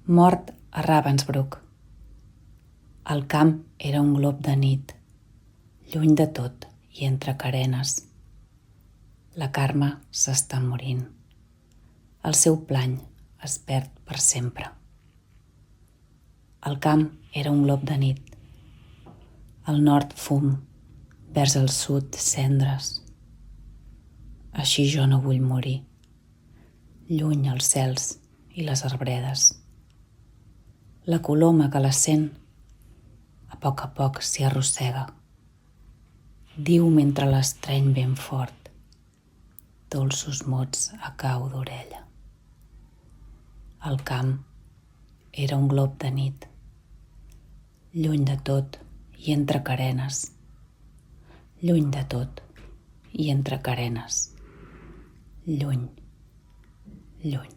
Mort a Ravensbrück. El camp era un glop de nit, lluny de tot i entre carenes. La Carme s'està morint. El seu plany es perd per sempre. El camp era un glob de nit. Al nord fum, vers el sud cendres. Així jo no vull morir, lluny els cels i les arbredes. La coloma que la sent a poc s'hi arrossega. Diu mentre l'estreny ben fort, dolços mots a cau d'orella. El camp era un glob de nit, lluny de tot i entre carenes. Lluny de tot i entre carenes. Lluny, lluny.